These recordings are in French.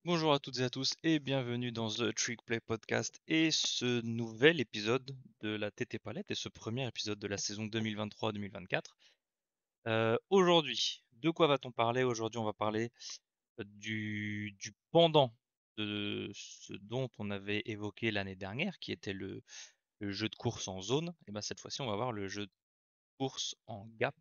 Bonjour à toutes et à tous et bienvenue dans The Trick Play Podcast et ce nouvel épisode de la TT Palette et ce premier épisode de la saison 2023-2024. Aujourd'hui, de quoi va-t-on parler? Aujourd'hui, on va parler du pendant de ce dont on avait évoqué l'année dernière, qui était le jeu de course en zone. Et ben cette fois-ci, on va voir le jeu de course en gap.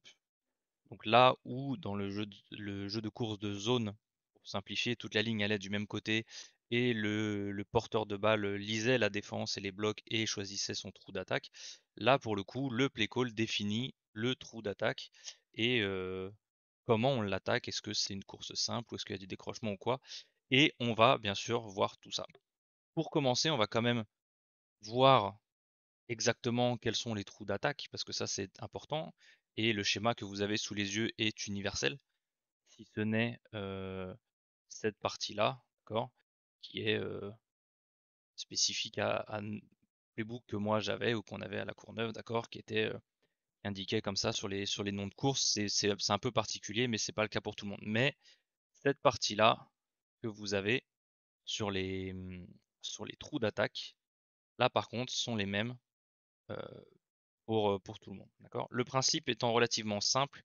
Donc là où dans le jeu de course de zone, pour simplifier, toute la ligne allait du même côté et le porteur de balle lisait la défense et les blocs et choisissait son trou d'attaque. Là pour le coup, le play call définit le trou d'attaque et comment on l'attaque. Est-ce que c'est une course simple ou est-ce qu'il y a du décrochement ou quoi? Et on va bien sûr voir tout ça. Pour commencer, on va quand même voir exactement quels sont les trous d'attaque, parce que ça c'est important, et le schéma que vous avez sous les yeux est universel, si ce n'est cette partie-là, d'accord, qui est spécifique à playbook que moi j'avais ou qu'on avait à la Courneuve, d'accord, qui était indiqué comme ça sur les noms de courses. C'est un peu particulier, mais c'est pas le cas pour tout le monde. Mais cette partie-là que vous avez sur sur les trous d'attaque, là par contre, sont les mêmes euh, pour tout le monde. D'accord? Le principe étant relativement simple,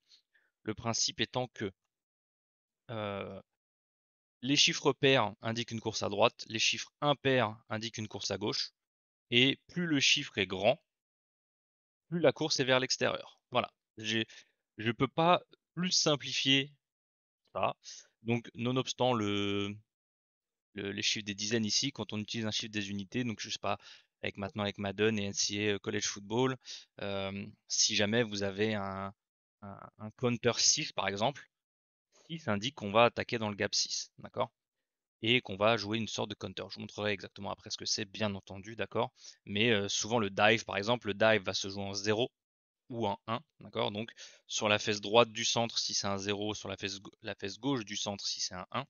le principe étant que euh, les chiffres pairs indiquent une course à droite, les chiffres impairs indiquent une course à gauche, et plus le chiffre est grand, plus la course est vers l'extérieur. Voilà. Je peux pas plus simplifier ça. Donc, nonobstant les chiffres des dizaines ici, quand on utilise un chiffre des unités, donc je sais pas, avec maintenant avec Madden et NCAA College Football, si jamais vous avez un counter 6 par exemple, 6 indique qu'on va attaquer dans le gap 6, d'accord? Et qu'on va jouer une sorte de counter. Je vous montrerai exactement après ce que c'est, bien entendu, d'accord? Mais souvent le dive, par exemple, le dive va se jouer en 0 ou en 1, d'accord? Donc sur la fesse droite du centre si c'est un 0, sur la fesse gauche du centre si c'est un 1.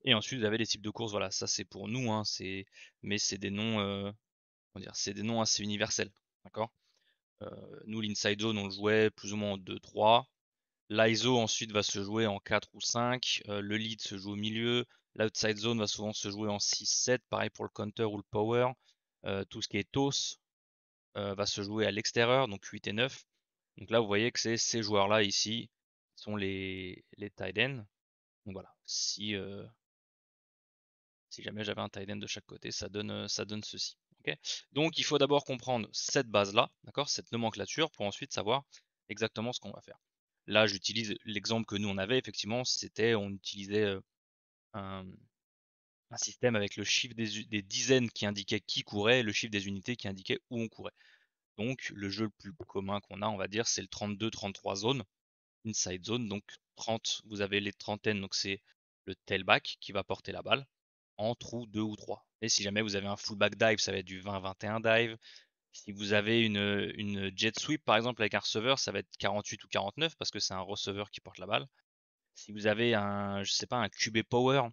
Et ensuite vous avez les types de courses, voilà, ça c'est pour nous, hein, mais c'est des noms, comment dire, c'est des noms assez universels, d'accord? Nous l'inside zone on le jouait plus ou moins en 2-3. L'ISO ensuite va se jouer en 4 ou 5. Le lead se joue au milieu. L'outside zone va souvent se jouer en 6-7. Pareil pour le counter ou le power. Tout ce qui est toss va se jouer à l'extérieur, donc 8 et 9. Donc là, vous voyez que c'est ces joueurs-là ici qui sont les tight ends. Donc voilà, si jamais j'avais un tight end de chaque côté, ça donne ceci. Okay, donc il faut d'abord comprendre cette base-là, d'accord, cette nomenclature, pour ensuite savoir exactement ce qu'on va faire. Là, j'utilise l'exemple que nous on avait, effectivement, c'était on utilisait un, un système avec le chiffre des dizaines qui indiquait qui courait et le chiffre des unités qui indiquait où on courait. Donc le jeu le plus commun qu'on a, on va dire, c'est le 32-33 zone, inside zone. Donc 30, vous avez les trentaines, donc c'est le tailback qui va porter la balle en trou 2 ou 3. Et si jamais vous avez un fullback dive, ça va être du 20-21 dive. Si vous avez une jet sweep par exemple avec un receveur, ça va être 48 ou 49 parce que c'est un receveur qui porte la balle. Si vous avez un, je sais pas, un QB power,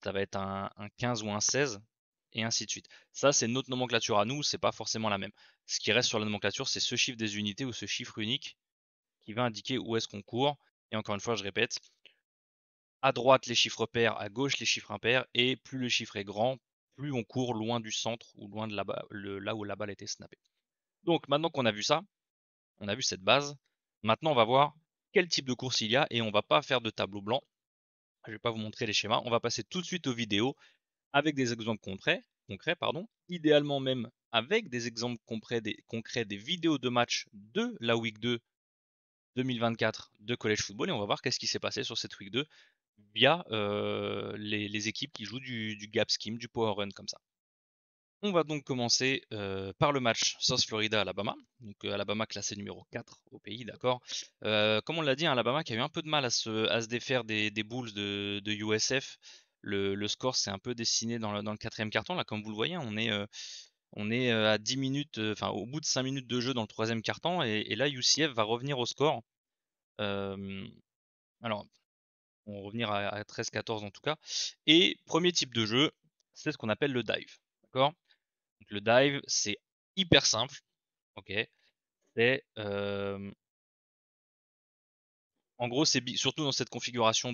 ça va être un 15 ou un 16 et ainsi de suite. Ça, c'est notre nomenclature à nous, c'est pas forcément la même. Ce qui reste sur la nomenclature, c'est ce chiffre des unités ou ce chiffre unique qui va indiquer où est-ce qu'on court. Et encore une fois, je répète, à droite les chiffres pairs, à gauche les chiffres impairs, et plus le chiffre est grand, plus on court loin du centre ou loin de là où la balle était snappée. Donc maintenant qu'on a vu ça, on a vu cette base, maintenant on va voir quel type de course il y a et on va pas faire de tableau blanc. Je vais pas vous montrer les schémas, on va passer tout de suite aux vidéos avec des exemples concrets, pardon, idéalement même avec des exemples concrets des vidéos de match de la Week 2 2024 de College Football et on va voir qu'est-ce qui s'est passé sur cette Week 2 via les équipes qui jouent du gap scheme, du power run comme ça. On va donc commencer par le match South Florida-Alabama. Donc Alabama classé numéro 4 au pays, d'accord. Comme on l'a dit, hein, Alabama qui a eu un peu de mal à se défaire des Bulls de USF. Le score s'est un peu dessiné dans le quatrième carton. Là, comme vous le voyez, on est à 10 minutes, enfin au bout de 5 minutes de jeu dans le troisième carton. Et là, UCF va revenir au score. Euh, alors, on va revenir à 13-14 en tout cas. Et premier type de jeu, c'est ce qu'on appelle le dive. D'accord? Donc, le dive, c'est hyper simple. Ok? C'est en gros, c'est surtout dans cette configuration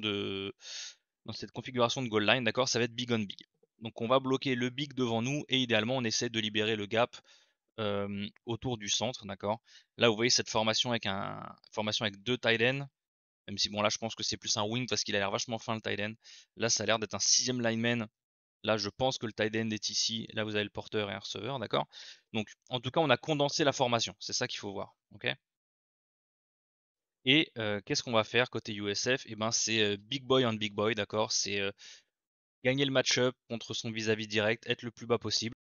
dans cette configuration de goal line, d'accord, ça va être big on big. Donc on va bloquer le big devant nous et idéalement on essaie de libérer le gap autour du centre, d'accord. Là vous voyez cette formation avec deux tight ends, même si bon là je pense que c'est plus un wing parce qu'il a l'air vachement fin le tight end. Là ça a l'air d'être un sixième lineman. Là je pense que le tight end est ici. Là vous avez le porteur et un receveur, d'accord. Donc en tout cas on a condensé la formation, c'est ça qu'il faut voir, ok. Et qu'est-ce qu'on va faire côté USF? Et ben c'est big boy on big boy, d'accord. C'est gagner le match-up contre son vis-à-vis direct, être le plus bas possible.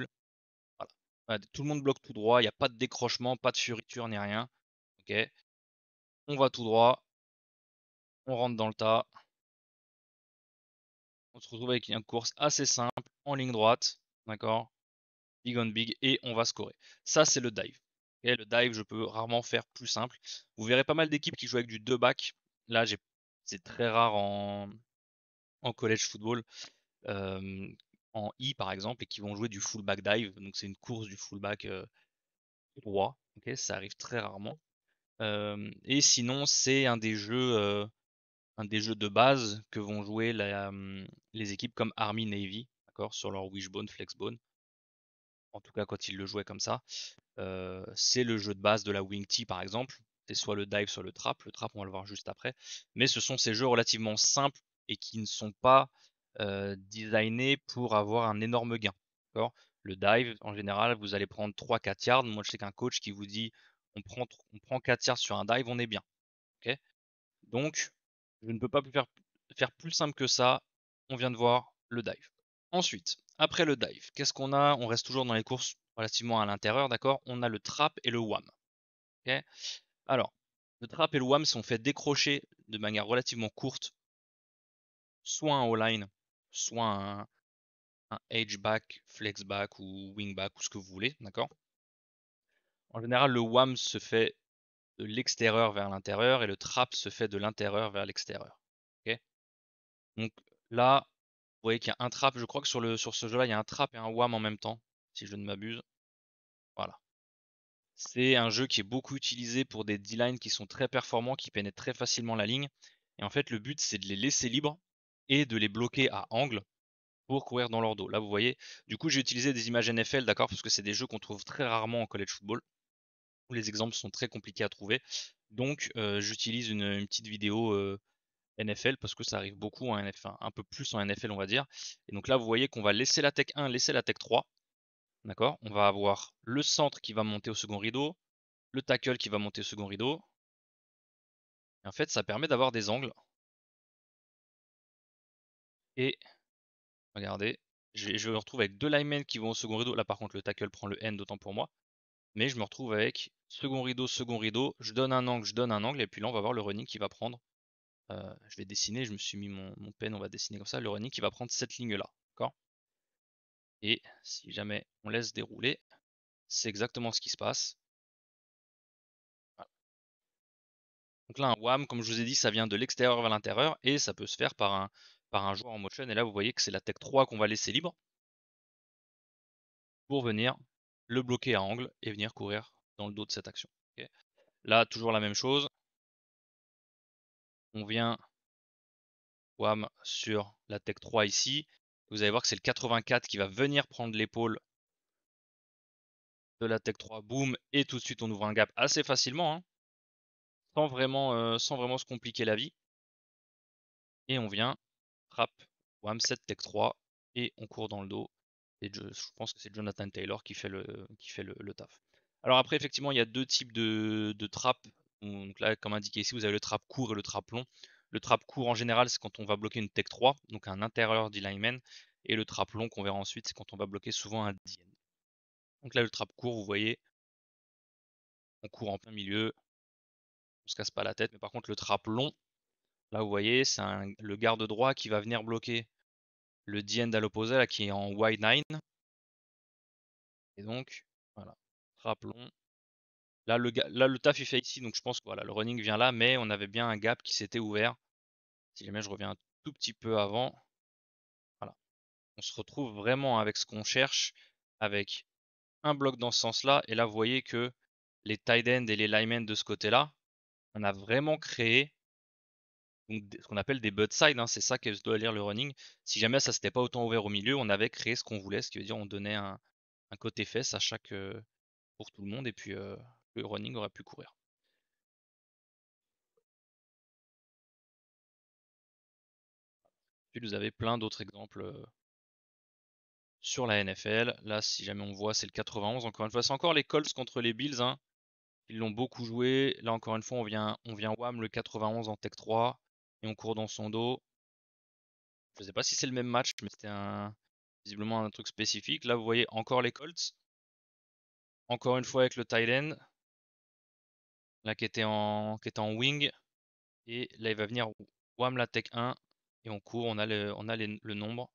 Voilà. Voilà, tout le monde bloque tout droit, il n'y a pas de décrochement, pas de fioriture ni rien. Ok. On va tout droit, on rentre dans le tas, on se retrouve avec une course assez simple, en ligne droite, d'accord, big on big, et on va scorer. Ça, c'est le dive. Okay, le dive, je peux rarement faire plus simple. Vous verrez pas mal d'équipes qui jouent avec du 2 back. Là, c'est très rare en college football, en I par exemple, et qui vont jouer du fullback dive. Donc c'est une course du fullback droit. Ok, ça arrive très rarement. Et sinon, c'est un des jeux de base que vont jouer les équipes comme Army, Navy, d'accord, sur leur wishbone, flexbone. En tout cas, quand ils le jouaient comme ça, c'est le jeu de base de la wing tee par exemple. C'est soit le dive, soit le trap. Le trap, on va le voir juste après. Mais ce sont ces jeux relativement simples et qui ne sont pas designés pour avoir un énorme gain. D'accord. Le dive, en général, vous allez prendre 3-4 yards. Moi, je sais qu'un coach qui vous dit on prend 4 yards sur un dive, on est bien. Ok. Donc, je ne peux pas faire plus simple que ça. On vient de voir le dive. Ensuite, après le dive, qu'est-ce qu'on a? On reste toujours dans les courses relativement à l'intérieur, d'accord? On a le trap et le wham. Ok. Alors, le trap et le wham sont faits décrocher de manière relativement courte, soit un O-line, soit un H-back, flex-back ou wing-back ou ce que vous voulez, d'accord? En général, le wham se fait de l'extérieur vers l'intérieur et le trap se fait de l'intérieur vers l'extérieur. Ok. Donc là, vous voyez qu'il y a un trap, je crois que sur ce jeu-là, il y a un trap et un wham en même temps, si je ne m'abuse. Voilà. C'est un jeu qui est beaucoup utilisé pour des D-line qui sont très performants, qui pénètrent très facilement la ligne. Et en fait, le but, c'est de les laisser libres et de les bloquer à angle pour courir dans leur dos. Là, vous voyez, du coup, j'ai utilisé des images NFL, d'accord, parce que c'est des jeux qu'on trouve très rarement en college football, où les exemples sont très compliqués à trouver. Donc, j'utilise une petite vidéo NFL parce que ça arrive beaucoup en NFL, un peu plus en NFL, on va dire. Et donc là, vous voyez qu'on va laisser la tech 1, laisser la tech 3. D'accord. On va avoir le centre qui va monter au second rideau, le tackle qui va monter au second rideau. Et en fait, ça permet d'avoir des angles. Et regardez, je me retrouve avec deux linemen qui vont au second rideau. Là, par contre, le tackle prend le end, autant pour moi. Mais je me retrouve avec second rideau, second rideau. Je donne un angle, je donne un angle. Et puis là, on va voir le running qui va prendre. Je vais dessiner, je me suis mis mon pen, on va dessiner comme ça. Le running qui va prendre cette ligne-là. D'accord. Et si jamais on laisse dérouler, c'est exactement ce qui se passe. Voilà. Donc là, un wham, comme je vous ai dit, ça vient de l'extérieur vers l'intérieur et ça peut se faire par un joueur en motion. Et là, vous voyez que c'est la tech 3 qu'on va laisser libre pour venir le bloquer à angle et venir courir dans le dos de cette action. Okay. Là, toujours la même chose. On vient wham sur la tech 3 ici. Vous allez voir que c'est le 84 qui va venir prendre l'épaule de la tech 3. Boum. Et tout de suite, on ouvre un gap assez facilement, hein, sans vraiment se compliquer la vie. Et on vient, trap, wham, 7 tech 3 et on court dans le dos. Et je pense que c'est Jonathan Taylor qui fait le taf. Alors après, effectivement, il y a deux types de traps. Donc là, comme indiqué ici, vous avez le trap court et le trap long. Le trap court, en général, c'est quand on va bloquer une tech 3, donc un intérieur D-lineman. Et le trap long qu'on verra ensuite, c'est quand on va bloquer souvent un DN. Donc là, le trap court, vous voyez, on court en plein milieu, on se casse pas la tête. Mais par contre, le trap long, là, vous voyez, c'est le garde droit qui va venir bloquer le D-end à l'opposé, là, qui est en wide 9. Et donc, voilà, trap long. Là, le taf il fait ici, donc je pense que voilà, le running vient là, mais on avait bien un gap qui s'était ouvert. Si jamais je reviens un tout petit peu avant, voilà. On se retrouve vraiment avec ce qu'on cherche, avec un bloc dans ce sens-là. Et là, vous voyez que les tight ends et les linemen de ce côté-là, on a vraiment créé donc ce qu'on appelle des butt side, hein, c'est ça que doit lire le running. Si jamais ça s'était pas autant ouvert au milieu, on avait créé ce qu'on voulait, ce qui veut dire on donnait un côté fesse à chaque pour tout le monde et puis le running aurait pu courir. Puis vous avez plein d'autres exemples sur la NFL. Là, si jamais on voit, c'est le 91. Encore une fois, c'est encore les Colts contre les Bills, hein. Ils l'ont beaucoup joué. Là, encore une fois, on vient wham le 91 en Tech 3 et on court dans son dos. Je sais pas si c'est le même match, mais c'était visiblement un truc spécifique. Là, vous voyez encore les Colts. Encore une fois avec le tight end. Là, qui était en wing. Et là, il va venir wham la Tech 1. Et on court, on a le nombre.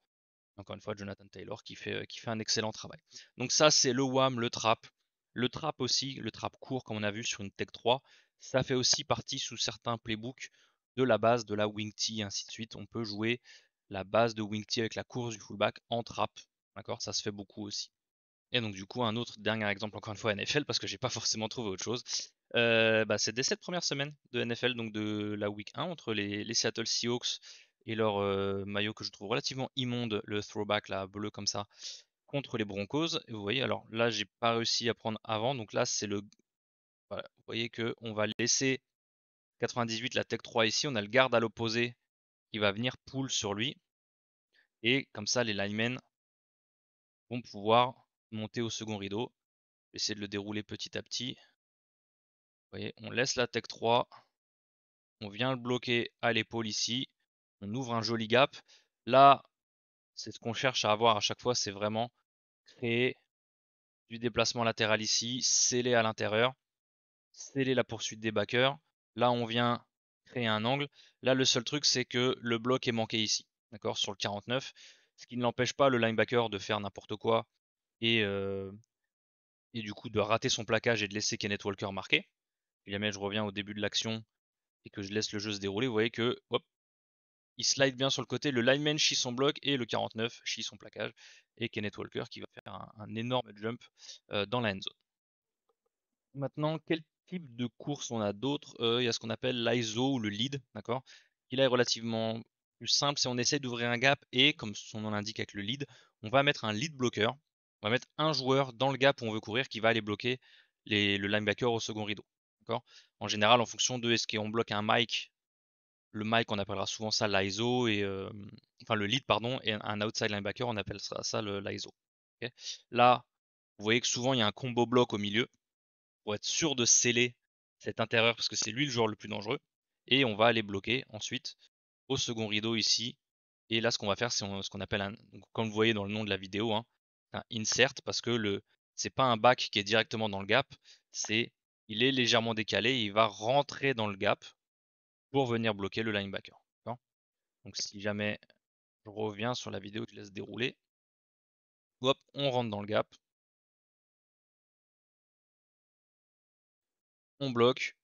Encore une fois, Jonathan Taylor qui fait un excellent travail. Donc ça, c'est le wham, le trap. Le trap aussi, le trap court, comme on a vu sur une Tech 3, ça fait aussi partie sous certains playbooks de la base de la wing tee, ainsi de suite. On peut jouer la base de wing tee avec la course du fullback en trap. D'accord, ça se fait beaucoup aussi. Et donc du coup, un autre dernier exemple, encore une fois NFL, parce que j'ai pas forcément trouvé autre chose. C'est dès cette première semaine de NFL, donc de la week 1 entre les Seattle Seahawks et leur maillot que je trouve relativement immonde, le throwback là, bleu comme ça, contre les Broncos. Et vous voyez, alors là, j'ai pas réussi à prendre avant, donc là, c'est le. Voilà, vous voyez que on va laisser 98 la Tech 3 ici, on a le garde à l'opposé qui va venir pull sur lui. Et comme ça, les linemen vont pouvoir monter au second rideau. Essayer de le dérouler petit à petit. Vous voyez, on laisse la Tech 3. On vient le bloquer à l'épaule ici. On ouvre un joli gap. Là, c'est ce qu'on cherche à avoir à chaque fois, c'est vraiment créer du déplacement latéral ici, sceller à l'intérieur, sceller la poursuite des backers. Là, on vient créer un angle. Là, le seul truc, c'est que le bloc est manqué ici, d'accord, sur le 49, ce qui ne l'empêche pas le linebacker de faire n'importe quoi et, et du coup de rater son plaquage et de laisser Kenneth Walker marquer. Si jamais je reviens au début de l'action et que je laisse le jeu se dérouler, vous voyez que hop, il slide bien sur le côté, le lineman chie son bloc et le 49 chie son plaquage. Et Kenneth Walker qui va faire un énorme jump dans la end zone. Maintenant, quel type de course on a d'autres? Il y a ce qu'on appelle l'ISO ou le lead, d'accord? Qui là est relativement plus simple, c'est on essaie d'ouvrir un gap et, comme son nom l'indique avec le lead, on va mettre un lead blocker. On va mettre un joueur dans le gap où on veut courir qui va aller bloquer le linebacker au second rideau. D'accord? En général, en fonction de est-ce qu'on bloque un Mike, le Mike, on appellera souvent ça l'ISO, et enfin le lead, pardon, et un outside linebacker, on appellera ça l'ISO. Okay. Là, vous voyez que souvent il y a un combo block au milieu pour être sûr de sceller cet intérieur parce que c'est lui le joueur le plus dangereux. Et on va aller bloquer ensuite au second rideau ici. Et là, ce qu'on va faire, c'est ce qu'on appelle un, comme vous voyez dans le nom de la vidéo, hein, un insert parce que c'est pas un back qui est directement dans le gap, il est légèrement décalé, il va rentrer dans le gap pour venir bloquer le linebacker. Donc si jamais je reviens sur la vidéo que je laisse dérouler, hop, on rentre dans le gap, on bloque.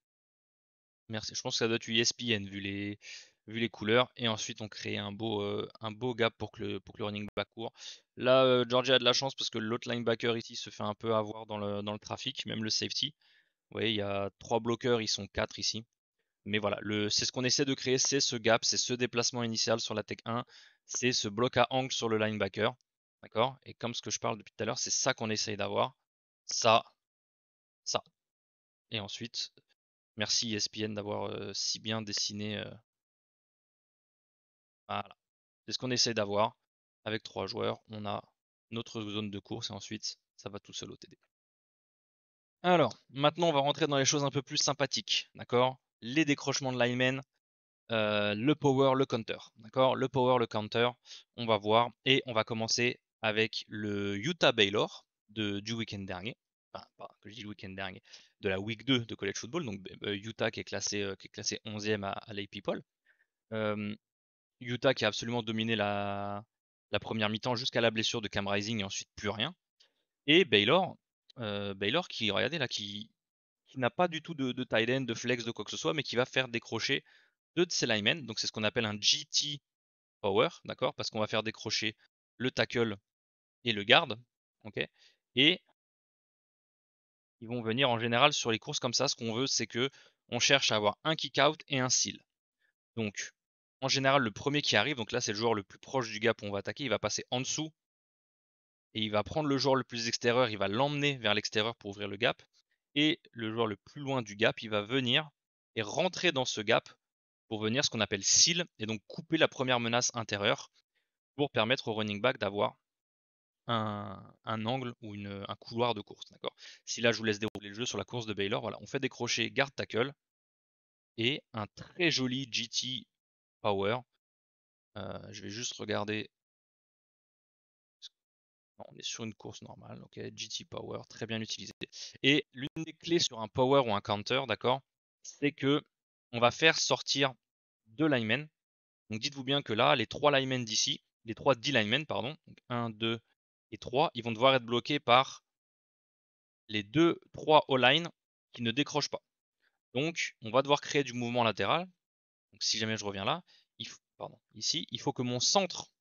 Merci, je pense que ça doit être ESPN vu les couleurs. Et ensuite on crée un beau gap pour que le running back court. Là, Georgia a de la chance parce que l'autre linebacker ici se fait un peu avoir dans le trafic, même le safety. Vous voyez, il y a 3 bloqueurs, ils sont 4 ici. Mais voilà, c'est ce qu'on essaie de créer, c'est ce gap, c'est ce déplacement initial sur la tech 1, c'est ce bloc à angle sur le linebacker. D'accord? Et comme ce que je parle depuis tout à l'heure, c'est ça qu'on essaye d'avoir. Ça, ça. Et ensuite, merci ESPN d'avoir si bien dessiné. Voilà. C'est ce qu'on essaye d'avoir. Avec 3 joueurs, on a notre zone de course et ensuite, ça va tout seul au TD. Alors, maintenant, on va rentrer dans les choses un peu plus sympathiques. D'accord? Les décrochements de linemen, le power, le counter. D'accord? Le power, le counter, on va voir. Et on va commencer avec le Utah Baylor du week-end dernier. Enfin, pas que je dis le week-end dernier, de la week 2 de college football. Donc Utah qui est classé 11e à l'AP Poll. Utah qui a absolument dominé la première mi-temps jusqu'à la blessure de Cam Rising et ensuite plus rien. Et Baylor, Baylor qui, regardez là, qui n'a pas du tout de tight end, de flex, de quoi que ce soit, mais qui va faire décrocher deux de ses linemen. Donc c'est ce qu'on appelle un GT power, d'accord? Parce qu'on va faire décrocher le tackle et le garde. Ok? Et ils vont venir en général sur les courses comme ça. Ce qu'on veut, c'est que on cherche à avoir un kick out et un seal. Donc En général, le premier qui arrive, donc là c'est le joueur le plus proche du gap où on va attaquer, il va passer en dessous et il va prendre le joueur le plus extérieur, il va l'emmener vers l'extérieur pour ouvrir le gap. Et le joueur le plus loin du gap, il va venir et rentrer dans ce gap pour venir ce qu'on appelle seal et donc couper la première menace intérieure pour permettre au running back d'avoir un angle ou un couloir de course. D'accord. Si là je vous laisse dérouler le jeu sur la course de Baylor, voilà, on fait des crochets guard tackle et un très joli GT power. Je vais juste regarder. Non, on est sur une course normale, ok, GT power, très bien utilisé. Et l'une des clés sur un power ou un counter, d'accord, c'est que on va faire sortir deux linemen. Donc dites-vous bien que là, les trois linemen d'ici, les trois D-linemen, pardon, donc 1, 2 et 3, ils vont devoir être bloqués par les 2, 3 O-line qui ne décrochent pas. Donc, on va devoir créer du mouvement latéral. Donc, si jamais je reviens là, ici, il faut que mon centre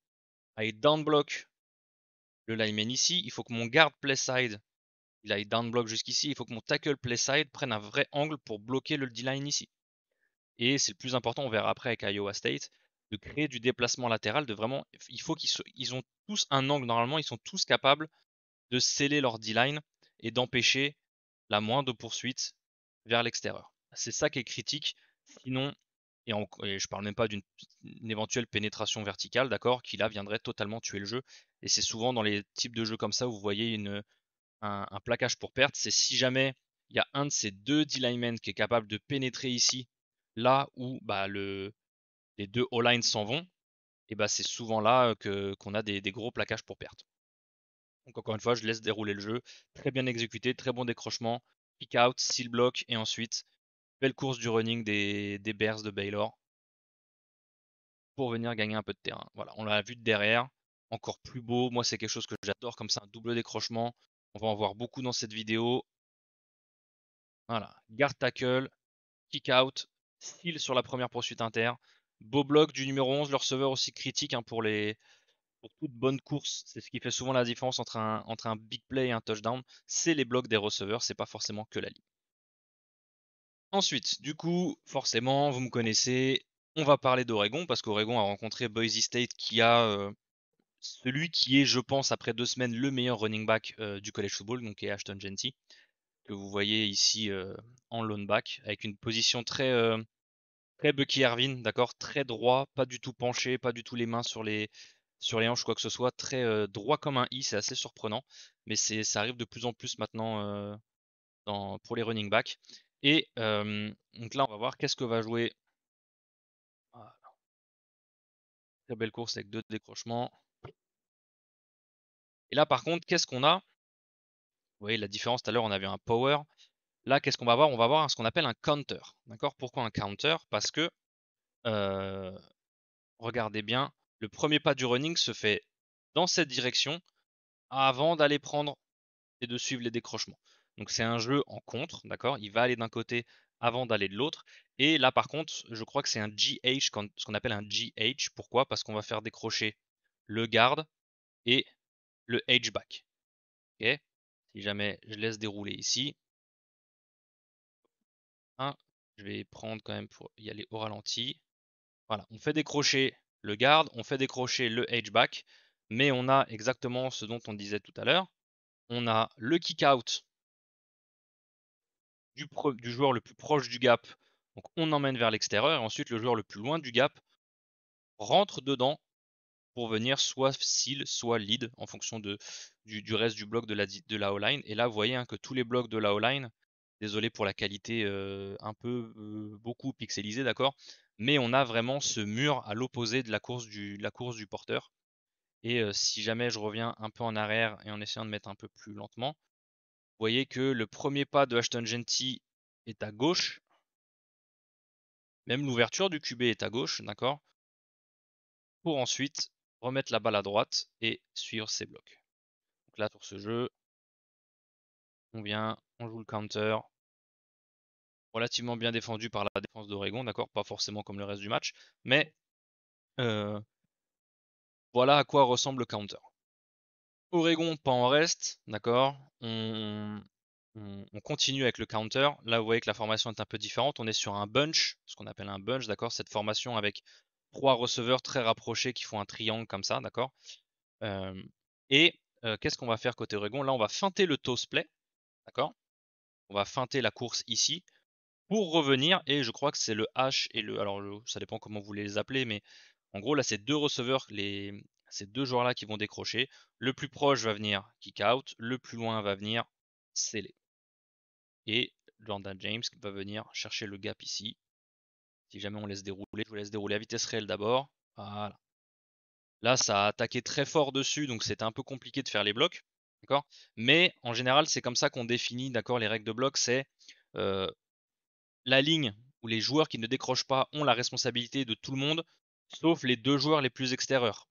aille down block le lineman ici. Il faut que mon guard play side il aille down block jusqu'ici. Il faut que mon tackle play side prenne un vrai angle pour bloquer le D-line ici. Et c'est le plus important, on verra après avec Iowa State, de créer du déplacement latéral, de vraiment, il faut qu'ils ont tous un angle, normalement, ils sont tous capables de sceller leur D-line et d'empêcher la moindre poursuite vers l'extérieur. C'est ça qui est critique, sinon, et je parle même pas d'une éventuelle pénétration verticale, d'accord, qui là viendrait totalement tuer le jeu. Et c'est souvent dans les types de jeux comme ça où vous voyez un plaquage pour perte, c'est si jamais il y a un de ces deux D-linemen qui est capable de pénétrer ici, là où bah, les deux O-line s'en vont, et bah, c'est souvent là qu'on a des gros plaquages pour perte. Donc encore une fois, je laisse dérouler le jeu. Très bien exécuté, très bon décrochement, kick out, seal block, et ensuite, belle course du running des Bears de Baylor pour venir gagner un peu de terrain. Voilà, on l'a vu de derrière, encore plus beau. Moi, c'est quelque chose que j'adore comme ça, un double décrochement. On va en voir beaucoup dans cette vidéo. Voilà, guard tackle, kick out, seal sur la première poursuite inter. Beau bloc du numéro 11, le receveur aussi critique hein, pour toute bonne course. C'est ce qui fait souvent la différence entre un big play et un touchdown. C'est les blocs des receveurs, c'est pas forcément que la ligne. Ensuite, du coup, forcément, vous me connaissez, on va parler d'Oregon parce qu'Oregon a rencontré Boise State qui a celui qui est, je pense, après 2 semaines, le meilleur running back du college football, donc qui est Ashton Jeanty, que vous voyez ici en lone back, avec une position très Bucky Irvine, d'accord, très droit, pas du tout penché, pas du tout les mains sur les hanches, quoi que ce soit, très droit comme un i, c'est assez surprenant, mais ça arrive de plus en plus maintenant pour les running backs. Et donc là, on va voir qu'est-ce que va jouer. Ah, très belle course avec 2 décrochements. Et là, par contre, qu'est-ce qu'on a? Vous voyez la différence, tout à l'heure, on avait un power. Là, qu'est-ce qu'on va avoir? On va avoir ce qu'on appelle un counter. D'accord? Pourquoi un counter? Parce que, regardez bien, le premier pas du running se fait dans cette direction avant d'aller prendre et de suivre les décrochements. Donc c'est un jeu en contre, d'accord? Il va aller d'un côté avant d'aller de l'autre. Et là par contre, je crois que c'est un GH, ce qu'on appelle un GH. Pourquoi? Parce qu'on va faire décrocher le guard et le H-back. Ok? Si jamais je laisse dérouler ici, je vais prendre quand même pour y aller au ralenti. Voilà, on fait décrocher le guard, on fait décrocher le H-back, mais on a exactement ce dont on disait tout à l'heure. On a le kick-out du joueur le plus proche du gap, donc on emmène vers l'extérieur, et ensuite le joueur le plus loin du gap rentre dedans pour venir soit seal, soit lead en fonction du reste du bloc de la O-line. Et là, vous voyez hein, que tous les blocs de la O-line, désolé pour la qualité un peu beaucoup pixelisée, d'accord, mais on a vraiment ce mur à l'opposé de la course du porteur. Et si jamais je reviens un peu en arrière et en essayant de mettre un peu plus lentement, vous voyez que le premier pas de Ashton Jeanty est à gauche. Même l'ouverture du QB est à gauche, d'accord? Pour ensuite remettre la balle à droite et suivre ses blocs. Donc là, pour ce jeu, on joue le counter. Relativement bien défendu par la défense d'Oregon, d'accord? Pas forcément comme le reste du match, mais voilà à quoi ressemble le counter. Oregon, pas en reste, d'accord? On continue avec le counter. Là, vous voyez que la formation est un peu différente. On est sur un bunch, ce qu'on appelle un bunch, d'accord? Cette formation avec 3 receveurs très rapprochés qui font un triangle comme ça, d'accord. Et qu'est-ce qu'on va faire côté Oregon? Là, on va feinter le toss play, d'accord. On va feinter la course ici pour revenir, et je crois que c'est le H et le... Alors, ça dépend comment vous voulez les appeler, mais en gros, là, c'est deux receveurs, ces deux joueurs-là qui vont décrocher. Le plus proche va venir kick out, le plus loin va venir sceller. Et Jordan James va venir chercher le gap ici. Si jamais on laisse dérouler, je vous laisse dérouler à vitesse réelle d'abord. Voilà. Là, ça a attaqué très fort dessus, donc c'était un peu compliqué de faire les blocs. D'accord. Mais en général, c'est comme ça qu'on définit, d'accord, les règles de bloc, c'est la ligne où les joueurs qui ne décrochent pas ont la responsabilité de tout le monde, sauf les deux joueurs les plus extérieurs.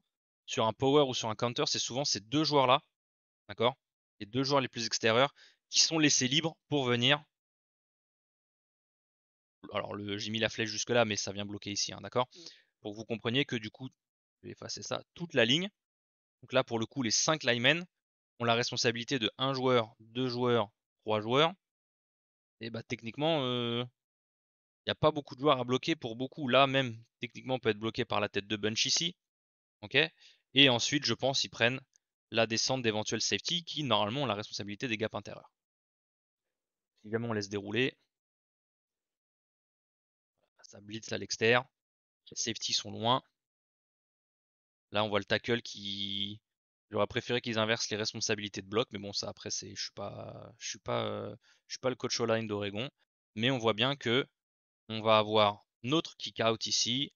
Sur un power ou sur un counter, c'est souvent ces deux joueurs-là, d'accord, les deux joueurs les plus extérieurs, qui sont laissés libres pour venir. Alors, j'ai mis la flèche jusque là, mais ça vient bloquer ici, hein, d'accord. Pour que vous compreniez que du coup, je vais effacer ça, toute la ligne. Donc là, pour le coup, les 5 linemen ont la responsabilité de 1 joueur, 2 joueurs, 3 joueurs. Et bah techniquement, il n'y a pas beaucoup de joueurs à bloquer pour beaucoup. Là, même, techniquement, on peut être bloqué par la tête de bunch ici. Ok. Et ensuite, je pense, ils prennent la descente d'éventuels safety qui, normalement, ont la responsabilité des gaps intérieurs. Si jamais on laisse dérouler, ça blitz à l'extérieur. Les safety sont loin. Là, on voit le tackle qui... J'aurais préféré qu'ils inversent les responsabilités de bloc, mais bon, ça après, je suis pas le coach all-line d'Oregon. Mais on voit bien que on va avoir notre kick out ici,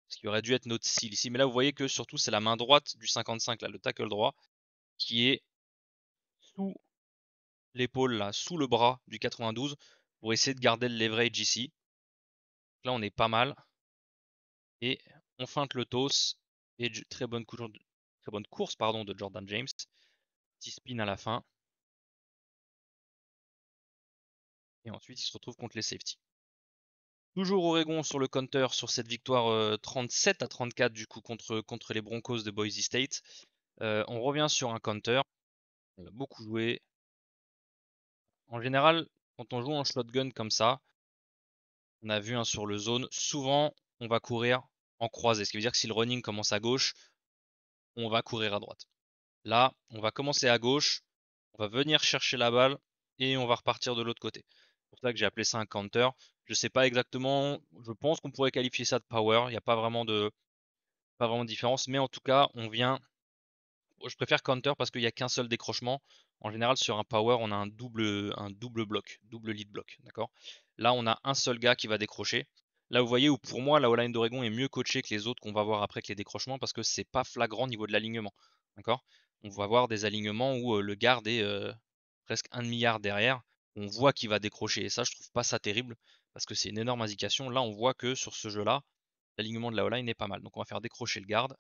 ce qui aurait dû être notre seal ici. Mais là, vous voyez que surtout, c'est la main droite du 55, là, le tackle droit, qui est sous l'épaule, là, sous le bras du 92, pour essayer de garder le leverage ici. Là, on est pas mal. Et on feinte le toss. Et très bonne course pardon, de Jordan James. Petit spin à la fin. Et ensuite, il se retrouve contre les safety. Toujours Oregon sur le counter sur cette victoire 37-34 du coup contre les Broncos de Boise State. On revient sur un counter. On a beaucoup joué. En général, quand on joue en shotgun comme ça, on a vu sur le zone, souvent on va courir en croisé. Ce qui veut dire que si le running commence à gauche, on va courir à droite. Là, on va commencer à gauche, on va venir chercher la balle et on va repartir de l'autre côté. C'est pour ça que j'ai appelé ça un counter. Je sais pas exactement, je pense qu'on pourrait qualifier ça de power. Il n'y a pas vraiment de différence, mais en tout cas, on vient. Je préfère counter parce qu'il n'y a qu'un seul décrochement. En général, sur un power, on a un double bloc, double lead block, d'accord. Là, on a un seul gars qui va décrocher. Là, vous voyez où pour moi, la O-line d'Oregon est mieux coachée que les autres qu'on va voir après que les décrochements parce que c'est pas flagrant au niveau de l'alignement, d'accord. On va voir des alignements où le garde est presque un demi-yard derrière. On voit qu'il va décrocher et ça, je trouve pas ça terrible parce que c'est une énorme indication. Là, on voit que sur ce jeu-là, l'alignement de la O-line est pas mal. Donc, on va faire décrocher le garde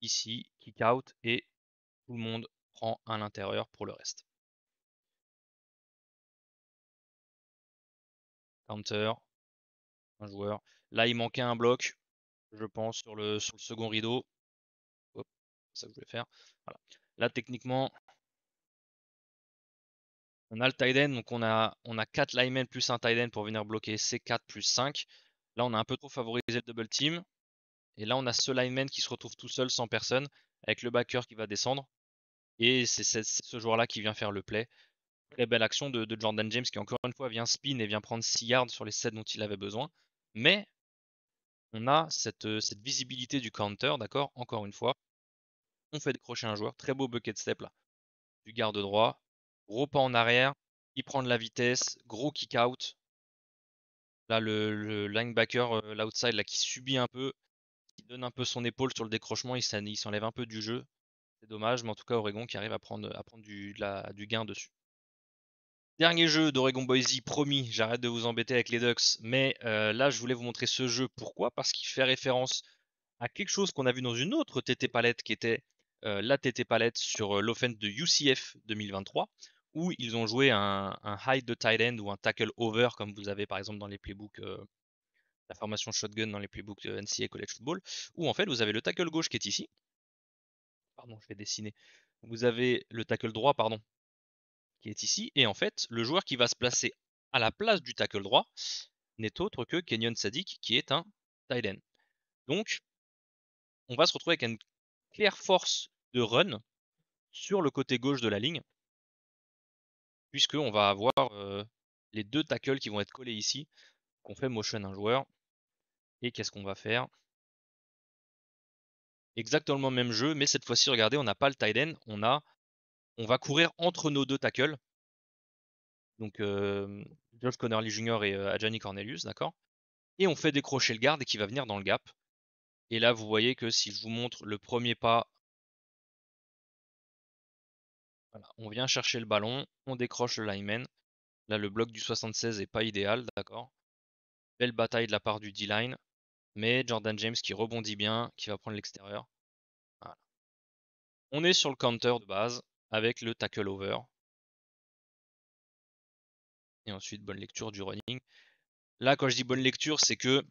ici, kick out et tout le monde prend à l'intérieur pour le reste. Counter, un joueur. Là, il manquait un bloc, je pense, sur le second rideau. Hop, c'est ça que je voulais faire. Voilà. Là, techniquement, on a le tight end, donc on a 4 linemen plus un tight end pour venir bloquer C4 plus 5. Là, on a un peu trop favorisé le double team. Et là, on a ce lineman qui se retrouve tout seul, sans personne, avec le backer qui va descendre. Et c'est ce joueur-là qui vient faire le play. Très belle action de Jordan James qui encore une fois vient spin et vient prendre 6 yards sur les 7 dont il avait besoin. Mais on a cette visibilité du counter, d'accord. Encore une fois, on fait décrocher un joueur. Très beau bucket step là. Du garde droit. Gros pas en arrière. Il prend de la vitesse. Gros kick out. Là, le linebacker, l'outside là, qui subit un peu. Qui donne un peu son épaule sur le décrochement. Il s'enlève un peu du jeu. C'est dommage, mais en tout cas, Oregon qui arrive à prendre du gain dessus. Dernier jeu d'Oregon Boise, promis, j'arrête de vous embêter avec les Ducks, mais là je voulais vous montrer ce jeu. Pourquoi? Parce qu'il fait référence à quelque chose qu'on a vu dans une autre TT Palette qui était la TT Palette sur l'offense de UCF 2023, où ils ont joué un hide de tight end ou un tackle over, comme vous avez par exemple dans les playbooks, la formation shotgun dans les playbooks de NCAA College Football, où en fait vous avez le tackle gauche qui est ici. Pardon, je vais dessiner. Vous avez le tackle droit, pardon, qui est ici. Et en fait, le joueur qui va se placer à la place du tackle droit n'est autre que Kenyon Sadiq, qui est un tight end. Donc, on va se retrouver avec une claire force de run sur le côté gauche de la ligne, puisqu'on va avoir les 2 tackles qui vont être collés ici, qu'on fait motion un joueur. Et qu'est-ce qu'on va faire? Exactement le même jeu, mais cette fois-ci, regardez, on n'a pas le tight end, on va courir entre nos 2 tackles. Donc Josh Connerly Jr. et Adjani Cornelius, d'accord? Et on fait décrocher le garde et qui va venir dans le gap. Et là, vous voyez que si je vous montre le premier pas, voilà, on vient chercher le ballon, on décroche le lineman. Là, le bloc du 76 est pas idéal, d'accord? Belle bataille de la part du D-line, mais Jordan James qui rebondit bien, qui va prendre l'extérieur. Voilà. On est sur le counter de base avec le tackle over. Et ensuite, bonne lecture du running. Là, quand je dis bonne lecture, c'est que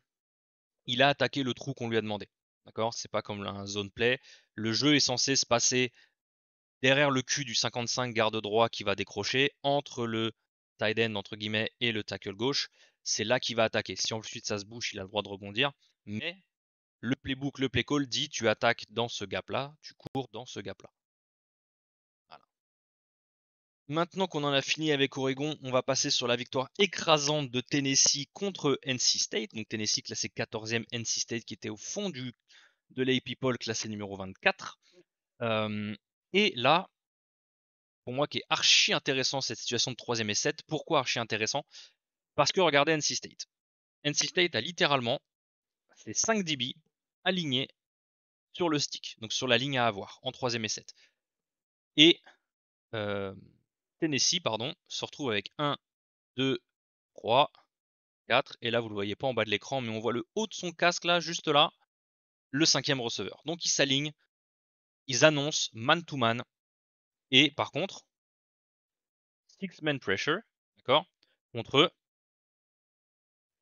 il a attaqué le trou qu'on lui a demandé. D'accord? C'est pas comme un zone play. Le jeu est censé se passer derrière le cul du 55 garde droit qui va décrocher, entre le tight end entre guillemets et le tackle gauche. C'est là qu'il va attaquer. Si ensuite ça se bouge, il a le droit de rebondir. Mais le playbook, le play call dit tu attaques dans ce gap-là, tu cours dans ce gap-là. Voilà. Maintenant qu'on en a fini avec Oregon, on va passer sur la victoire écrasante de Tennessee contre NC State. Donc Tennessee classé 14e, NC State qui était au fond de l'AP Poll classé numéro 24. Et là, pour moi, qui est archi intéressant cette situation de 3e et 7. Pourquoi archi intéressant? Parce que regardez NC State. NC State a littéralement ses 5 DB alignés sur le stick, donc sur la ligne à avoir, en 3e et 7. Et Tennessee, pardon, se retrouve avec 1, 2, 3, 4. Et là, vous ne le voyez pas en bas de l'écran, mais on voit le haut de son casque là, juste là, le 5e receveur. Donc ils s'alignent, ils annoncent man-to-man. Et par contre, 6-man pressure, d'accord, contre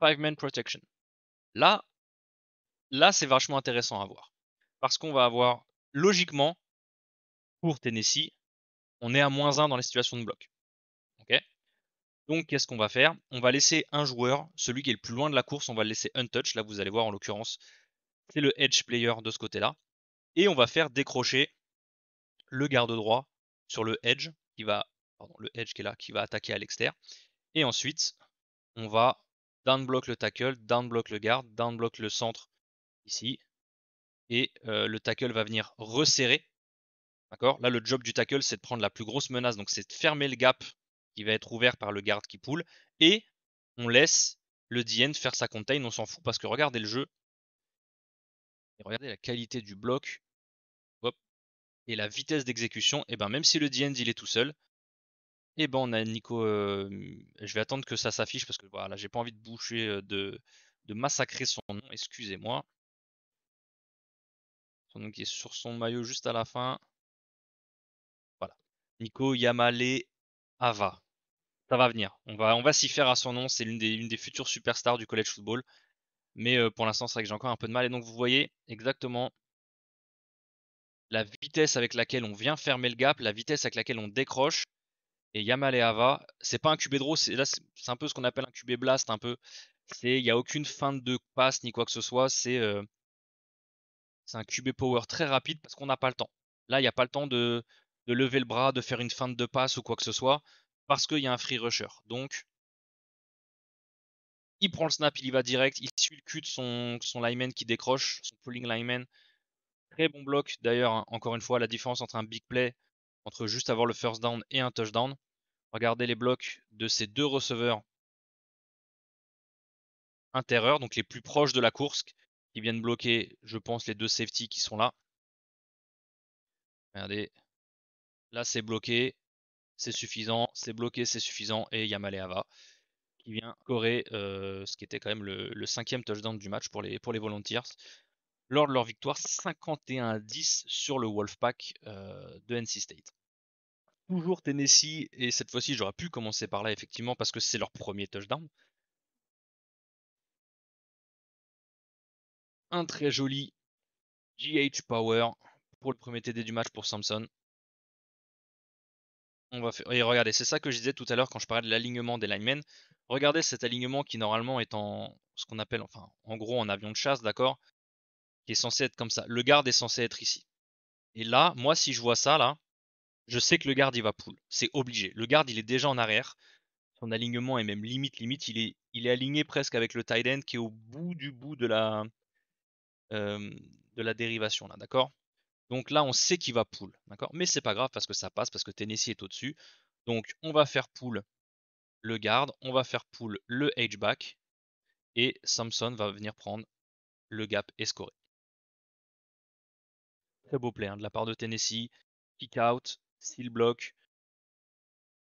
5-man protection. Là, c'est vachement intéressant à voir. Parce qu'on va avoir, logiquement, pour Tennessee, on est à -1 dans les situations de bloc. Okay. Donc, qu'est-ce qu'on va faire? On va laisser un joueur, celui qui est le plus loin de la course, on va le laisser untouch. Là, vous allez voir, en l'occurrence, c'est le edge player de ce côté-là. Et on va faire décrocher le garde droit sur le edge, le edge qui est là, qui va attaquer à l'extérieur. Et ensuite, on va down block le tackle, down block le garde, down block le centre ici. Et le tackle va venir resserrer. D'accord? Là, le job du tackle, c'est de prendre la plus grosse menace. Donc, c'est de fermer le gap qui va être ouvert par le garde qui pull. Et on laisse le DN faire sa contain. On s'en fout parce que regardez le jeu. Et regardez la qualité du bloc. Hop. Et la vitesse d'exécution. Et ben, même si le DN il est tout seul, et ben on a Nico. Je vais attendre que ça s'affiche parce que voilà, j'ai pas envie de boucher, de massacrer son nom. Excusez-moi. Son nom qui est sur son maillot juste à la fin. Voilà. Nico Yamale Ava. Ça va venir. On va s'y faire à son nom. C'est une des futures superstars du college football. Mais pour l'instant, c'est vrai que j'ai encore un peu de mal. Et donc, vous voyez exactement la vitesse avec laquelle on vient fermer le gap, la vitesse avec laquelle on décroche. Et Yamal et Ava, c'est pas un QB draw, c'est un peu ce qu'on appelle un QB blast, un peu. Il n'y a aucune feinte de passe ni quoi que ce soit. C'est un QB power très rapide parce qu'on n'a pas le temps. Là, il n'y a pas le temps de lever le bras, de faire une feinte de passe ou quoi que ce soit, parce qu'il y a un free rusher. Donc, il prend le snap, il y va direct, il suit le cul de son lineman qui décroche, son pulling lineman. Très bon bloc d'ailleurs, hein, encore une fois, la différence entre un big play, entre juste avoir le first down et un touchdown. Regardez les blocs de ces 2 receveurs intérieurs, donc les plus proches de la course, qui viennent bloquer, je pense, les 2 safety qui sont là. Regardez, là c'est bloqué, c'est suffisant, c'est bloqué, c'est suffisant, et Yamal Ava qui vient scorer ce qui était quand même le 5e touchdown du match pour les Volunteers lors de leur victoire 51-10 sur le Wolfpack de NC State. Toujours Tennessee, et cette fois-ci j'aurais pu commencer par là effectivement parce que c'est leur premier touchdown. Un très joli GH Power pour le premier TD du match pour Samson. On va faire... Et regardez, c'est ça que je disais tout à l'heure quand je parlais de l'alignement des linemen. Regardez cet alignement qui normalement est en ce qu'on appelle, enfin en gros en avion de chasse, d'accord? qui est censé être comme ça. Le guard est censé être ici. Et là, moi, si je vois ça, là, je sais que le guard, il va pull. C'est obligé. Le guard, il est déjà en arrière. Son alignement est même limite. Il est aligné presque avec le tight end qui est au bout du bout de la dérivation, là, d'accord? Donc là, on sait qu'il va pull, d'accord? Mais c'est pas grave parce que ça passe, parce que Tennessee est au-dessus. Donc, on va faire pull le guard, on va faire pull le H-back, et Samson va venir prendre le gap et scorer. Très beau play hein, de la part de Tennessee. Kick out, seal block.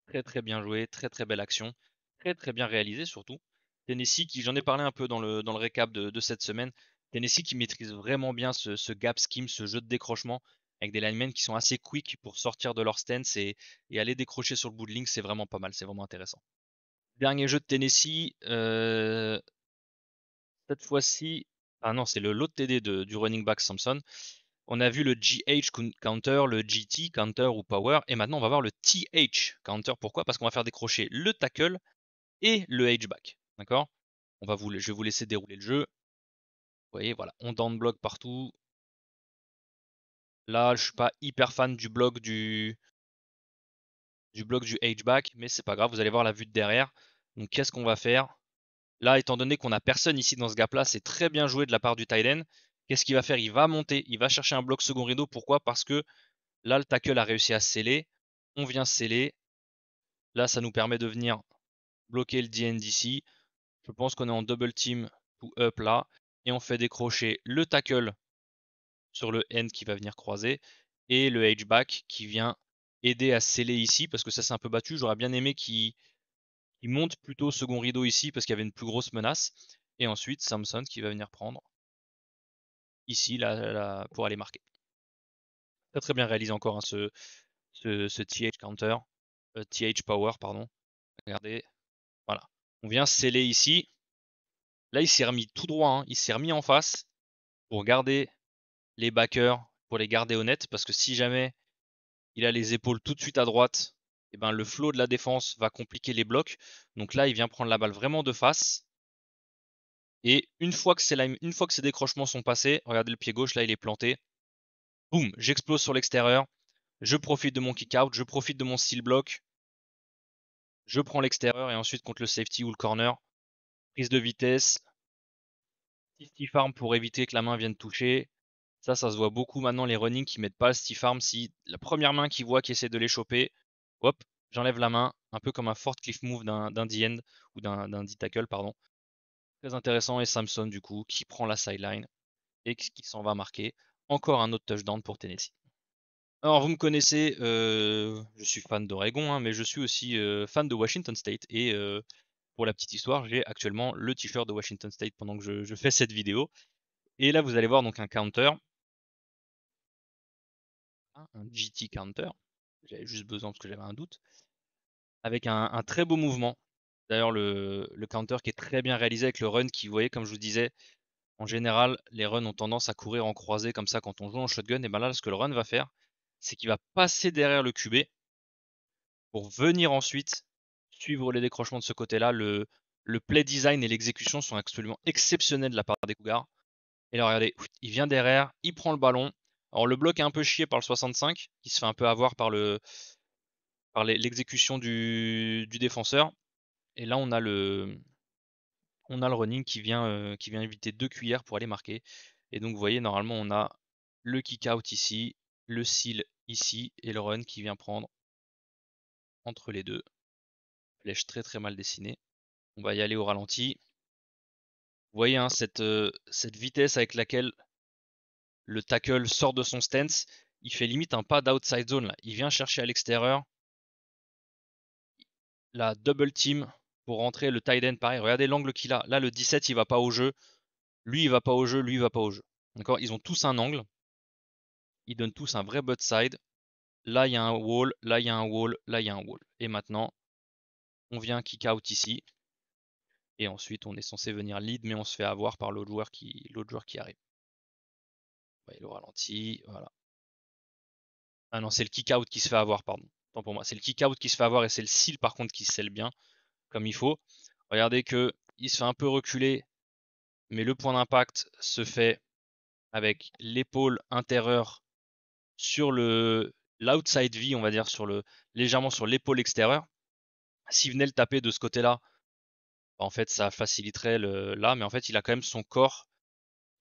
Très très bien joué, très très belle action. Très très bien réalisé surtout. Tennessee qui, j'en ai parlé un peu dans le récap de cette semaine. Tennessee qui maîtrise vraiment bien ce gap scheme, ce jeu de décrochement, avec des linemen qui sont assez quick pour sortir de leur stance et aller décrocher sur le bout de ligne, c'est vraiment pas mal, c'est vraiment intéressant. Dernier jeu de Tennessee, cette fois-ci, ah non, c'est l'autre TD du running back Samson. On a vu le GH counter, le GT counter ou power, et maintenant on va voir le TH counter. Pourquoi? Parce qu'on va faire décrocher le tackle et le H-back. D'accord? Je vais vous laisser dérouler le jeu. Vous voyez, voilà, on down block partout. Là, je suis pas hyper fan du bloc du H-back, mais c'est pas grave, vous allez voir la vue de derrière. Donc qu'est-ce qu'on va faire? Là, étant donné qu'on a personne ici dans ce gap là, c'est très bien joué de la part du tight end. Qu'est-ce qu'il va faire? Il va monter, il va chercher un bloc second rideau. Pourquoi? Parce que là, le tackle a réussi à sceller. On vient sceller. Là, ça nous permet de venir bloquer le DN d'ici. Je pense qu'on est en double team to up là. Et on fait décrocher le tackle sur le end qui va venir croiser. Et le H-back qui vient aider à sceller ici. Parce que ça, c'est un peu battu. J'aurais bien aimé qu'il monte plutôt second rideau ici parce qu'il y avait une plus grosse menace. Et ensuite, Samson qui va venir prendre ici là, pour aller marquer. Très très bien réalisé encore hein, ce TH counter. TH power, pardon. Regardez. Voilà. On vient sceller ici. Là, il s'est remis tout droit. Hein. Il s'est remis en face pour garder les backers, pour les garder honnêtes. Parce que si jamais il a les épaules tout de suite à droite, et ben, le flow de la défense va compliquer les blocs. Donc là, il vient prendre la balle vraiment de face. Et une fois que ces décrochements sont passés, regardez le pied gauche, là, il est planté. Boum, j'explose sur l'extérieur. Je profite de mon kick out, je profite de mon steel block. Je prends l'extérieur et ensuite contre le safety ou le corner. Prise de vitesse. Stiff arm pour éviter que la main vienne toucher. Ça se voit beaucoup maintenant, les running qui mettent pas le stiff arm. Si la première main qui voit qui essaie de les choper, hop, j'enlève la main, un peu comme un fort cliff move d'un D-end ou d'un D-tackle, pardon. Très intéressant, et Samson du coup qui prend la sideline et qui s'en va marquer. Encore un autre touchdown pour Tennessee. Alors vous me connaissez, je suis fan d'Oregon, hein, mais je suis aussi fan de Washington State. Et pour la petite histoire, j'ai actuellement le t-shirt de Washington State pendant que je fais cette vidéo. Et là, vous allez voir donc un counter, un GT counter. J'avais juste besoin parce que j'avais un doute. Avec un très beau mouvement. D'ailleurs, le counter qui est très bien réalisé avec le run qui, vous voyez, comme je vous disais, en général, les runs ont tendance à courir en croisée comme ça quand on joue en shotgun. Et bien là, ce que le run va faire, c'est qu'il va passer derrière le QB pour venir ensuite suivre les décrochements de ce côté-là. Le play design et l'exécution sont absolument exceptionnels de la part des Cougars. Et là, regardez, il vient derrière, il prend le ballon. Alors, le bloc est un peu chié par le 65, qui se fait un peu avoir par l'exécution du défenseur. Et là, on a le running qui vient éviter 2 cuillères pour aller marquer. Et donc, vous voyez, normalement, on a le kick out ici, le seal ici, et le run qui vient prendre entre les deux. Flèche très très mal dessinée. On va y aller au ralenti. Vous voyez hein, cette vitesse avec laquelle le tackle sort de son stance. Il fait limite un pas d'outside zone là. Il vient chercher à l'extérieur. La double team pour rentrer le tight end pareil. Regardez l'angle qu'il a. Là le 17 il va pas au jeu. Lui il va pas au jeu, lui il va pas au jeu. D'accord? Ils ont tous un angle. Ils donnent tous un vrai butt side. Là il y a un wall, là il y a un wall, là il y a un wall. Et maintenant on vient kick out ici. Et ensuite on est censé venir lead, mais on se fait avoir par l'autre joueur qui arrive. Vous voyez le ralenti, voilà. Ah non, c'est le kick out qui se fait avoir, pardon. Tant pour moi. C'est le kick out qui se fait avoir et c'est le seal par contre qui scelle bien comme il faut. Regardez que il se fait un peu reculer, mais le point d'impact se fait avec l'épaule intérieure sur l'outside V, on va dire, légèrement sur l'épaule extérieure. S'il venait le taper de ce côté-là, en fait, ça faciliterait là, mais en fait, il a quand même son corps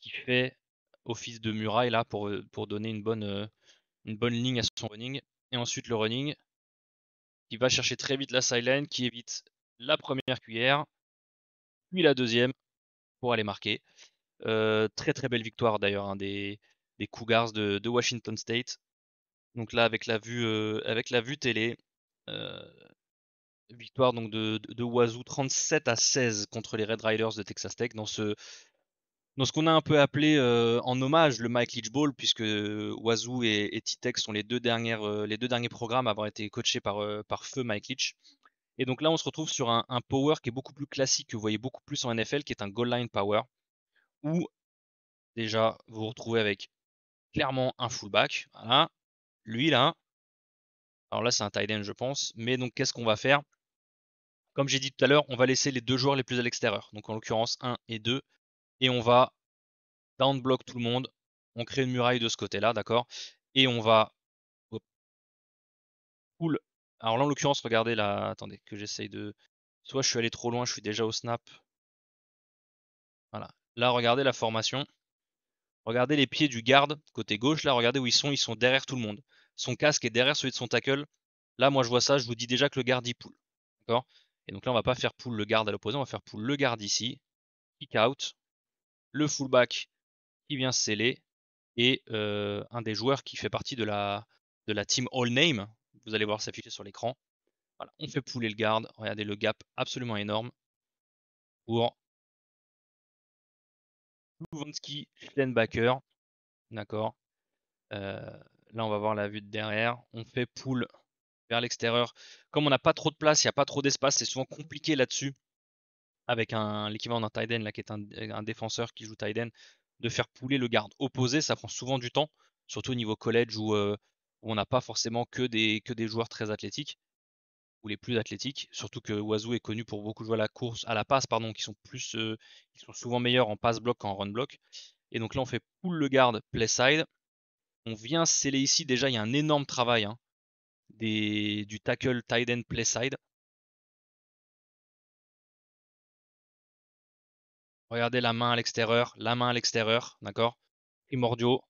qui fait office de muraille là pour donner une bonne ligne à son running. Et ensuite, le running, qui va chercher très vite la sideline, qui évite la première cuillère, puis la deuxième pour aller marquer. Très très belle victoire d'ailleurs, hein, des Cougars de Washington State. Donc là, avec la vue télé, victoire donc de Wazoo 37-16 contre les Red Riders de Texas Tech dans ce qu'on a un peu appelé en hommage le Mike Leach Bowl, puisque Wazoo et T-Tech sont les deux derniers programmes à avoir été coachés par feu Mike Leach. Et donc là, on se retrouve sur un power qui est beaucoup plus classique, que vous voyez beaucoup plus en NFL, qui est un goal line power, où déjà vous vous retrouvez avec clairement un fullback. Voilà. Lui là, alors là c'est un tight end je pense, mais donc qu'est-ce qu'on va faire? Comme j'ai dit tout à l'heure, on va laisser les deux joueurs les plus à l'extérieur, donc en l'occurrence 1 et 2, et on va down block tout le monde, on crée une muraille de ce côté-là, d'accord? Et on va pull. Alors là en l'occurrence, regardez là, attendez que j'essaye de. Soit je suis allé trop loin, je suis déjà au snap. Voilà. Là regardez la formation. Regardez les pieds du garde côté gauche, là regardez où ils sont derrière tout le monde. Son casque est derrière celui de son tackle. Là moi je vois ça, je vous dis déjà que le garde il pull. D'accord? Et donc là on va pas faire pull le garde à l'opposé, on va faire pull le garde ici, kick out, le fullback qui vient sceller, et un des joueurs qui fait partie de la team All Name, vous allez voir s'afficher sur l'écran. Voilà, on fait pouler le garde, regardez le gap absolument énorme pour Luvansky Schlenbacher, d'accord. Là on va voir la vue de derrière, on fait pull vers l'extérieur. Comme on n'a pas trop de place, il n'y a pas trop d'espace, c'est souvent compliqué là-dessus avec l'équivalent d'un tight end là, qui est un défenseur qui joue tight end, de faire pouler le garde opposé, ça prend souvent du temps, surtout au niveau college où on n'a pas forcément que des joueurs très athlétiques ou les plus athlétiques, surtout que Wazoo est connu pour beaucoup jouer à la passe, pardon, qui sont souvent meilleurs en pass block qu'en run block. Et donc là on fait pull le garde play side, on vient sceller ici, déjà il y a un énorme travail, hein, du tackle tight end play side. Regardez la main à l'extérieur, d'accord? Primordiaux.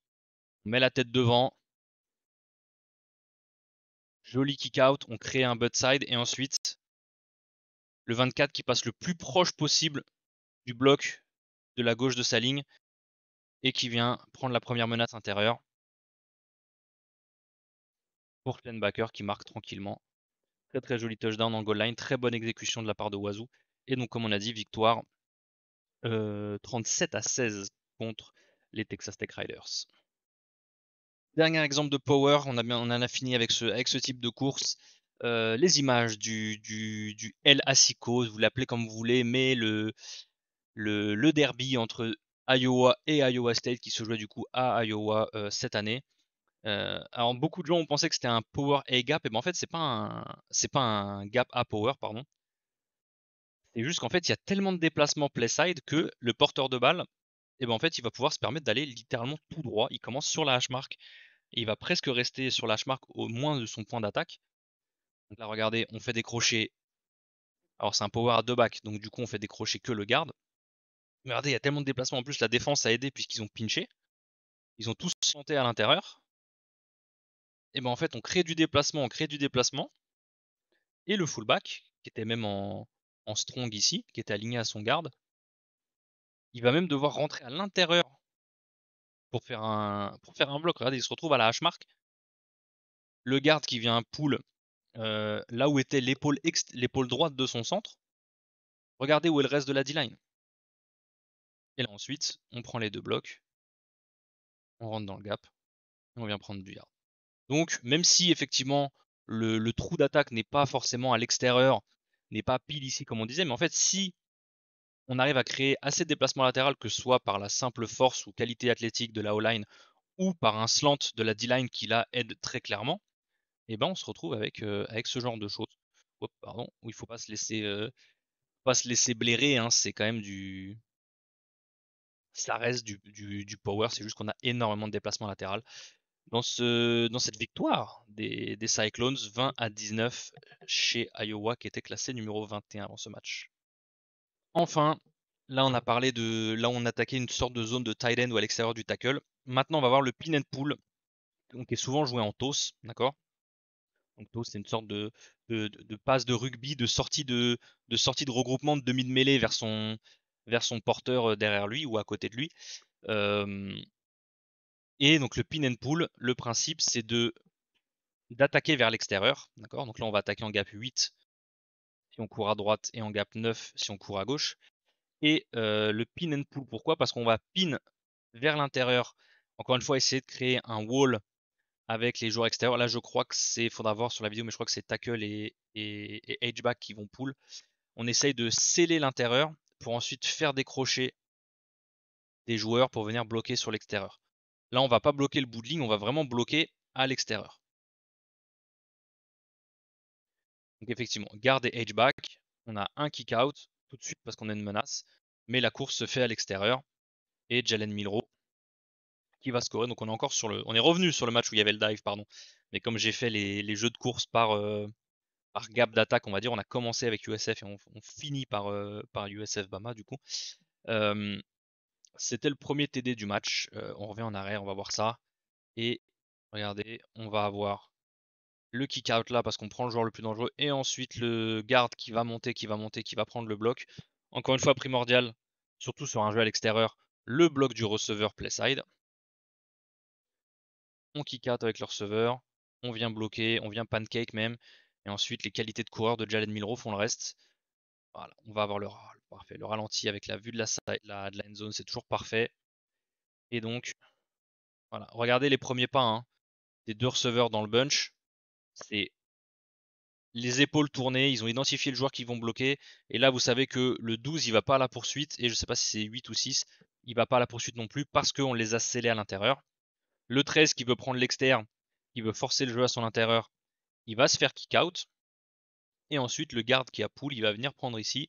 On met la tête devant. Joli kick out. On crée un butt side. Et ensuite, le 24 qui passe le plus proche possible du bloc de la gauche de sa ligne et qui vient prendre la première menace intérieure pour Schlenbacher qui marque tranquillement. Très très joli touchdown en goal line. Très bonne exécution de la part de Wazoo. Et donc, comme on a dit, victoire 37-16 contre les Texas Tech Riders. Dernier exemple de power, on en a fini avec ce type de course. Les images du El Asico, vous l'appelez comme vous voulez, mais le derby entre Iowa et Iowa State qui se jouait du coup à Iowa cette année. Alors beaucoup de gens ont pensé que c'était un power A gap, et ben en fait c'est pas un gap A power, pardon. C'est juste qu'en fait il y a tellement de déplacements play side que le porteur de balle, et ben en fait il va pouvoir se permettre d'aller littéralement tout droit. Il commence sur la hash mark et il va presque rester sur la hash mark au moins de son point d'attaque. Donc là regardez, on fait des crochets. Alors c'est un power à deux backs, donc du coup on fait des crochets que le garde. Mais regardez, il y a tellement de déplacements en plus, la défense a aidé puisqu'ils ont pinché. Ils ont tous santé à l'intérieur. Et ben en fait on crée du déplacement, et le fullback, qui était même en strong ici, qui était aligné à son garde, il va même devoir rentrer à l'intérieur pour faire un bloc. Regardez, il se retrouve à la hash mark. Le garde qui vient pull là où était l'épaule droite de son centre. Regardez où est le reste de la D-line. Et là ensuite, on prend les deux blocs, on rentre dans le gap, et on vient prendre du yard. Donc, même si effectivement le trou d'attaque n'est pas forcément à l'extérieur, n'est pas pile ici comme on disait, mais en fait, si on arrive à créer assez de déplacements latéral, que ce soit par la simple force ou qualité athlétique de la O-line ou par un slant de la D-line qui là aide très clairement, et ben on se retrouve avec ce genre de choses. Oh, pardon, où il faut pas se laisser blairer, hein, c'est quand même ça reste du power, c'est juste qu'on a énormément de déplacements latéral. Dans cette victoire des Cyclones, 20-19 chez Iowa, qui était classé numéro 21 avant ce match. Enfin, là on a parlé de. Là on attaquait une sorte de zone de tight end ou à l'extérieur du tackle. Maintenant on va voir le pin and pull, qui est souvent joué en toss, d'accord? Donc toss c'est une sorte de passe de rugby, de sortie de regroupement de demi de mêlée vers son porteur derrière lui ou à côté de lui. Et donc le pin and pull, le principe c'est d'attaquer vers l'extérieur, d'accord? Donc là on va attaquer en gap 8 si on court à droite et en gap 9 si on court à gauche. Et le pin and pull, pourquoi? Parce qu'on va pin vers l'intérieur. Encore une fois, essayer de créer un wall avec les joueurs extérieurs. Là, je crois que faudra voir sur la vidéo, mais je crois que c'est tackle et H-back qui vont pull. On essaye de sceller l'intérieur pour ensuite faire décrocher des joueurs pour venir bloquer sur l'extérieur. Là, on va pas bloquer le bout de ligne, on va vraiment bloquer à l'extérieur. Donc effectivement, garde et H-back, on a un kick out tout de suite parce qu'on a une menace, mais la course se fait à l'extérieur et Jalen Milrow qui va scorer. Donc on est revenu sur le match où il y avait le dive, pardon. Mais comme j'ai fait les jeux de course par gap d'attaque, on va dire, on a commencé avec USF et on finit par USF Bama du coup. C'était le premier TD du match. On revient en arrière, on va voir ça. Et regardez, on va avoir le kick out là parce qu'on prend le joueur le plus dangereux et ensuite le garde qui va monter, qui va prendre le bloc. Encore une fois primordial, surtout sur un jeu à l'extérieur, le bloc du receveur play side. On kick out avec le receveur, on vient bloquer, on vient pancake même, et ensuite les qualités de coureur de Jalen Milrow font le reste. Voilà, on va avoir parfait, le ralenti avec la vue de la end zone, c'est toujours parfait. Et donc, voilà, regardez les premiers pas hein, des deux receveurs dans le bunch. C'est les épaules tournées, ils ont identifié le joueur qu'ils vont bloquer. Et là, vous savez que le 12, il va pas à la poursuite. Et je sais pas si c'est 8 ou 6, il va pas à la poursuite non plus parce qu'on les a scellés à l'intérieur. Le 13 qui veut prendre l'externe, qui veut forcer le jeu à son intérieur, il va se faire kick out. Et ensuite, le garde qui a pull, il va venir prendre ici.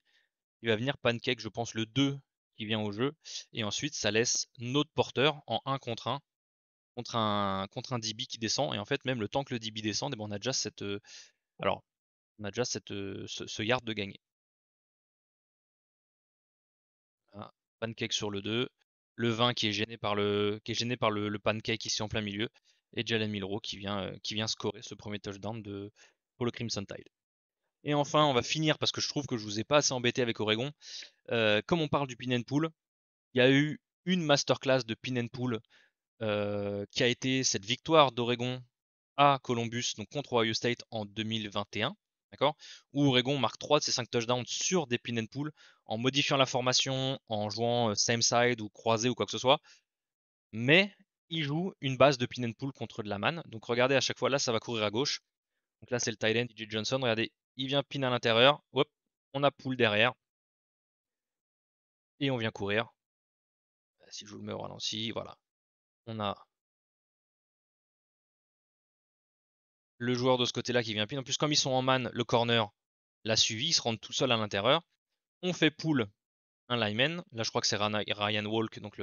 Il va venir pancake, je pense, le 2 qui vient au jeu. Et ensuite, ça laisse notre porteur en 1 contre 1 contre un DB qui descend. Et en fait, même le temps que le DB descend, on a déjà ce yard de gagné. Voilà. Pancake sur le 2. Le 20 qui est gêné par le pancake ici en plein milieu. Et Jalen Milrow qui vient scorer ce premier touchdown pour le Crimson Tide. Et enfin, on va finir parce que je trouve que je vous ai pas assez embêté avec Oregon. Comme on parle du pin and pull, il y a eu une masterclass de pin and pull qui a été cette victoire d'Oregon à Columbus, donc contre Ohio State en 2021, d'accord, où Oregon marque 3 de ses 5 touchdowns sur des pin and pull en modifiant la formation, en jouant same side ou croisé ou quoi que ce soit, mais il joue une base de pin and pull contre de la man. Donc regardez à chaque fois là, ça va courir à gauche. Donc là c'est le tight end DJ Johnson. Regardez, il vient pin à l'intérieur. Hop, on a pull derrière et on vient courir. Si je vous le mets au ralenti, voilà. On a le joueur de ce côté-là qui vient pin. En plus, comme ils sont en man, le corner l'a suivi, ils se rendent tout seul à l'intérieur. On fait pull un lineman. Là, je crois que c'est Ryan Walk, donc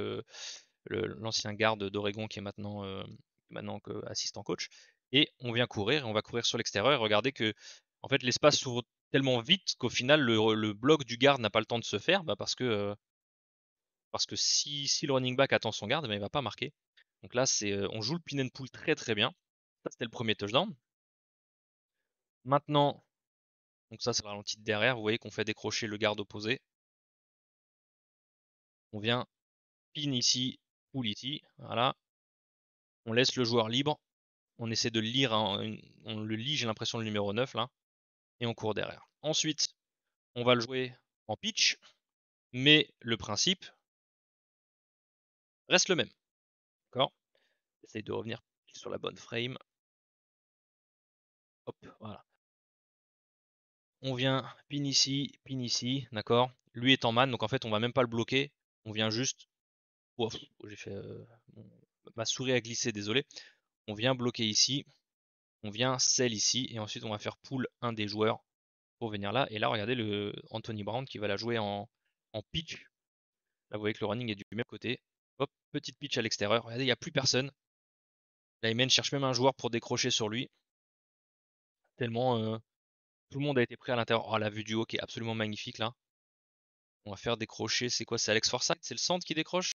l'ancien garde d'Oregon qui est maintenant assistant coach. Et on vient courir, et on va courir sur l'extérieur. Et regardez que en fait, l'espace s'ouvre tellement vite qu'au final, le bloc du garde n'a pas le temps de se faire, parce que si le running back attend son garde, il ne va pas marquer. Donc là, on joue le pin and pull très très bien. Ça, c'était le premier touchdown. Maintenant, donc ça, c'est le ralenti de derrière. Vous voyez qu'on fait décrocher le garde opposé. On vient pin ici, pull ici. Voilà. On laisse le joueur libre. On essaie de le lire. On le lit, j'ai l'impression, le numéro 9 là. Et on court derrière. Ensuite, on va le jouer en pitch. Mais le principe reste le même. D'accord? Essaye de revenir sur la bonne frame. Hop, voilà. On vient pin ici, d'accord? Lui est en man, donc en fait on va même pas le bloquer. On vient juste. Ouf, j'ai fait. Ma souris a glissé, désolé. On vient bloquer ici. On vient sell ici. Et ensuite on va faire pull un des joueurs pour venir là. Et là, regardez le Anthony Brown qui va la jouer en pitch. Là, vous voyez que le running est du même côté. Hop, petite pitch à l'extérieur. Regardez, il n'y a plus personne. Lyman cherche même un joueur pour décrocher sur lui. Tellement tout le monde a été pris à l'intérieur. Oh, la vue du haut qui est absolument magnifique là. On va faire décrocher. C'est quoi? C'est Alex Forsythe? C'est le centre qui décroche?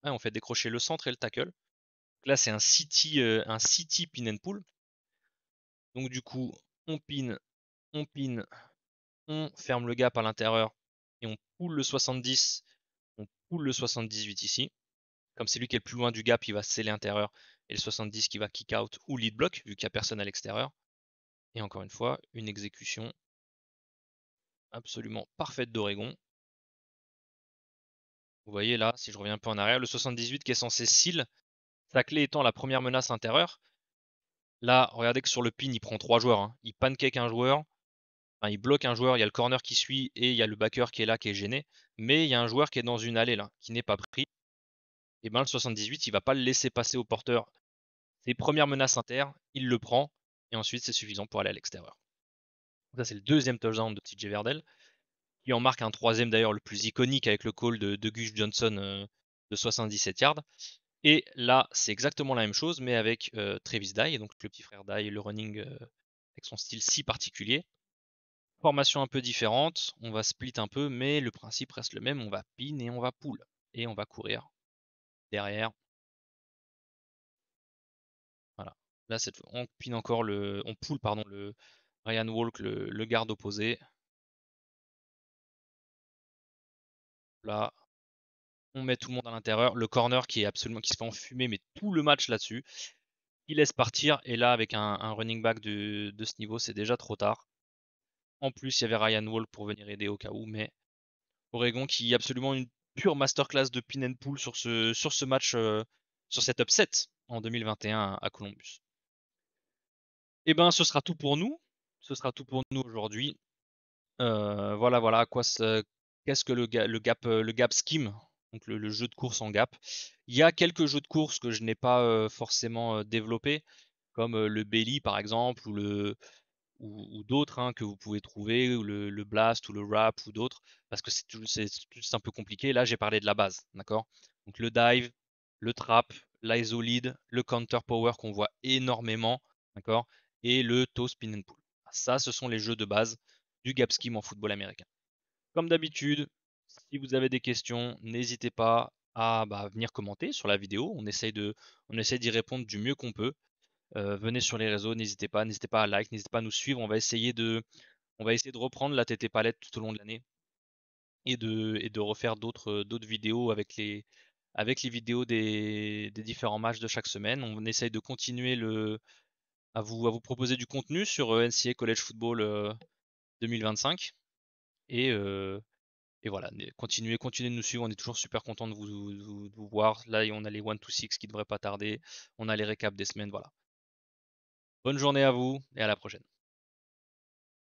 Ouais, on fait décrocher le centre et le tackle. Donc là, c'est un City pin and pull. Donc du coup, on pin, on ferme le gap à l'intérieur et on pull le 70. On pull le 78 ici. Comme c'est lui qui est le plus loin du gap, il va sceller l'intérieur et le 70 qui va kick out ou lead block vu qu'il n'y a personne à l'extérieur. Et encore une fois, une exécution absolument parfaite d'Oregon. Vous voyez là, si je reviens un peu en arrière, le 78 qui est censé seal, sa clé étant la première menace intérieure. Là, regardez que sur le pin, il prend 3 joueurs. Hein. Il pancake un joueur, enfin, il bloque un joueur, il y a le corner qui suit et il y a le backer qui est là, qui est gêné. Mais il y a un joueur qui est dans une allée là, qui n'est pas pris. Et ben le 78, il va pas le laisser passer au porteur. Ses premières menaces inter, il le prend et ensuite c'est suffisant pour aller à l'extérieur. Ça c'est le deuxième touchdown de TJ Verdell, qui en marque un troisième d'ailleurs le plus iconique avec le call de Gus Johnson de 77 yards. Et là, c'est exactement la même chose, mais avec Travis Dye, donc le petit frère Dye, le running avec son style si particulier. Formation un peu différente, on va split un peu, mais le principe reste le même, on va pin et on va pull. Et on va courir derrière. Voilà. Là, cette fois, on pin encore on pull pardon, le Ryan Walk, le garde opposé. Là, on met tout le monde à l'intérieur. Le corner qui se fait enfumer, mais tout le match là-dessus. Il laisse partir. Et là, avec un running back de ce niveau, c'est déjà trop tard. En plus, il y avait Ryan Walk pour venir aider au cas où. Mais Oregon qui est absolument une pure masterclass de pin and pull sur ce match, sur cet upset en 2021 à Columbus. Et ben, ce sera tout pour nous. Ce sera tout pour nous aujourd'hui. Voilà, qu'est-ce que le gap scheme, donc le jeu de course en gap. Il y a quelques jeux de course que je n'ai pas forcément développés, comme le belly par exemple, ou d'autres hein, que vous pouvez trouver, ou le blast, ou le wrap, ou d'autres, parce que c'est juste un peu compliqué. Là, j'ai parlé de la base, d'accord? Donc le dive, le trap, l'ISO lead, le counter power qu'on voit énormément, d'accord? Et le toe spin and pull. Ça, ce sont les jeux de base du gap scheme en football américain. Comme d'habitude, si vous avez des questions, n'hésitez pas à venir commenter sur la vidéo. On essaie d'y répondre du mieux qu'on peut. Venez sur les réseaux, n'hésitez pas à like, n'hésitez pas à nous suivre. On va essayer de reprendre la TT Palette tout au long de l'année et de refaire d'autres vidéos avec les vidéos des différents matchs de chaque semaine. On essaye de continuer à vous proposer du contenu sur NCAA College Football 2025. Et voilà, continuez de nous suivre, on est toujours super content de vous voir. Là, on a les 1-2-6 qui devraient pas tarder, on a les récaps des semaines, voilà. Bonne journée à vous et à la prochaine.